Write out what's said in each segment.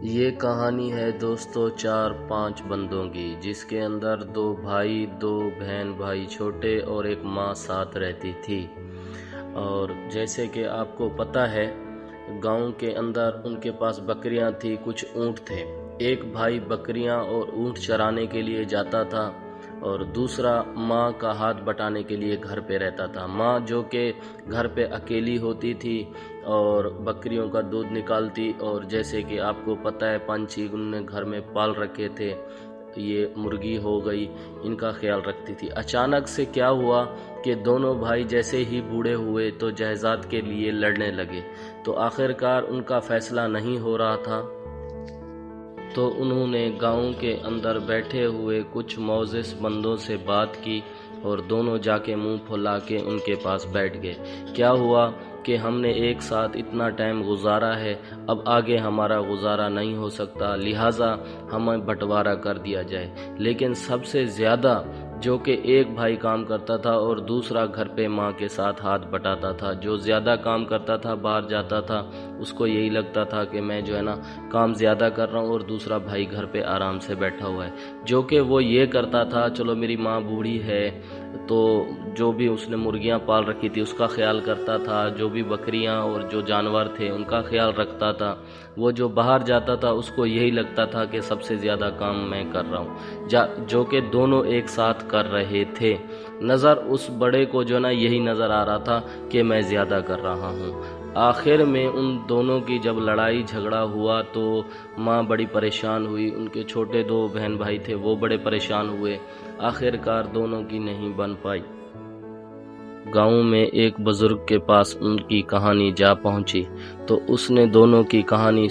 یہ کہانی ہے دوستو 4-5 بندوں کی، جس کے اندر 2 بھائی، 2 بہن بھائی چھوٹے اور ایک ماں ساتھ رہتی تھی۔ اور جیسے کہ آپ کو پتہ ہے، گاؤں کے اندر ان کے پاس بکریاں تھی، کچھ اونٹ تھے۔ ایک بھائی بکریاں اور اونٹ چرانے کے لیے جاتا تھا اور دوسرا ماں کا ہاتھ بٹانے کے لیے گھر پہ رہتا تھا۔ ماں جو کہ گھر پہ اکیلی ہوتی تھی اور بکریوں کا دودھ نکالتی، اور جیسے کہ آپ کو پتہ ہے پنچھی ان نے گھر میں پال رکھے تھے، یہ مرغی ہو گئی، ان کا خیال رکھتی تھی۔ اچانک سے کیا ہوا کہ دونوں بھائی جیسے ہی بوڑھے ہوئے تو جائیداد کے لیے لڑنے لگے، تو آخرکار ان کا فیصلہ نہیں ہو رہا تھا، تو انہوں نے گاؤں کے اندر بیٹھے ہوئے کچھ معزز بندوں سے بات کی اور دونوں جا کے منہ پھلا کے ان کے پاس بیٹھ گئے۔ کیا ہوا کہ ہم نے ایک ساتھ اتنا ٹائم گزارا ہے، اب آگے ہمارا گزارا نہیں ہو سکتا، لہٰذا ہمیں بٹوارا کر دیا جائے۔ لیکن سب سے زیادہ جو کہ ایک بھائی کام کرتا تھا اور دوسرا گھر پہ ماں کے ساتھ ہاتھ بٹاتا تھا، جو زیادہ کام کرتا تھا، باہر جاتا تھا، اس کو یہی لگتا تھا کہ میں جو ہے نا کام زیادہ کر رہا ہوں اور دوسرا بھائی گھر پہ آرام سے بیٹھا ہوا ہے۔ جو کہ وہ یہ کرتا تھا، چلو میری ماں بوڑھی ہے تو جو بھی اس نے مرغیاں پال رکھی تھی اس کا خیال کرتا تھا، جو بھی بکریاں اور جو جانور تھے ان کا خیال رکھتا تھا۔ وہ جو باہر جاتا تھا اس کو یہی لگتا تھا کہ سب سے زیادہ کام میں کر رہا ہوں، جو کہ دونوں ایک ساتھ کر رہے تھے۔ نظر اس بڑے کو جو نا یہی نظر آ رہا تھا کہ میں زیادہ کر رہا ہوں۔ آخر میں ان دونوں کی جب لڑائی جھگڑا ہوا تو ماں بڑی پریشان ہوئی، ان کے چھوٹے 2 بہن بھائی تھے وہ بڑے پریشان ہوئے، آخرکار دونوں کی نہیں بن پائی۔ گاؤں میں ایک بزرگ کے پاس ان کی کہانی جا پہنچی تو اس نے دونوں کی کہانی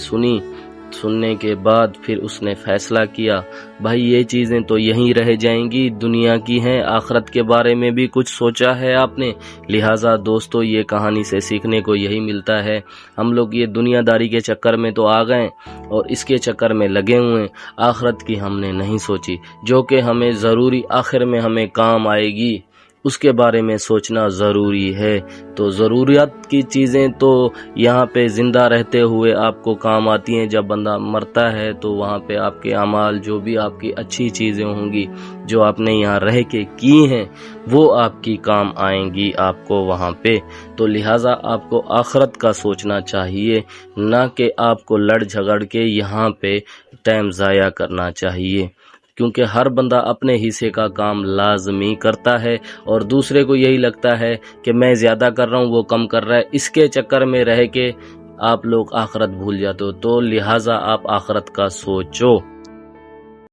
سننے کے بعد پھر اس نے فیصلہ کیا، بھائی یہ چیزیں تو یہیں رہ جائیں گی، دنیا کی ہیں، آخرت کے بارے میں بھی کچھ سوچا ہے آپ نے؟ لہٰذا دوستو یہ کہانی سے سیکھنے کو یہی ملتا ہے، ہم لوگ یہ دنیا داری کے چکر میں تو آ گئے اور اس کے چکر میں لگے ہوئے، آخرت کی ہم نے نہیں سوچی، جو کہ ہمیں ضروری آخر میں ہمیں کام آئے گی، اس کے بارے میں سوچنا ضروری ہے۔ تو ضروریات کی چیزیں تو یہاں پہ زندہ رہتے ہوئے آپ کو کام آتی ہیں، جب بندہ مرتا ہے تو وہاں پہ آپ کے اعمال، جو بھی آپ کی اچھی چیزیں ہوں گی جو آپ نے یہاں رہ کے کی ہیں، وہ آپ کی کام آئیں گی آپ کو وہاں پہ۔ تو لہٰذا آپ کو آخرت کا سوچنا چاہیے، نہ کہ آپ کو لڑ جھگڑ کے یہاں پہ ٹائم ضائع کرنا چاہیے، کیونکہ ہر بندہ اپنے حصے کا کام لازمی کرتا ہے اور دوسرے کو یہی لگتا ہے کہ میں زیادہ کر رہا ہوں وہ کم کر رہا ہے، اس کے چکر میں رہ کے آپ لوگ آخرت بھول جاتے ہو۔ تو لہٰذا آپ آخرت کا سوچو۔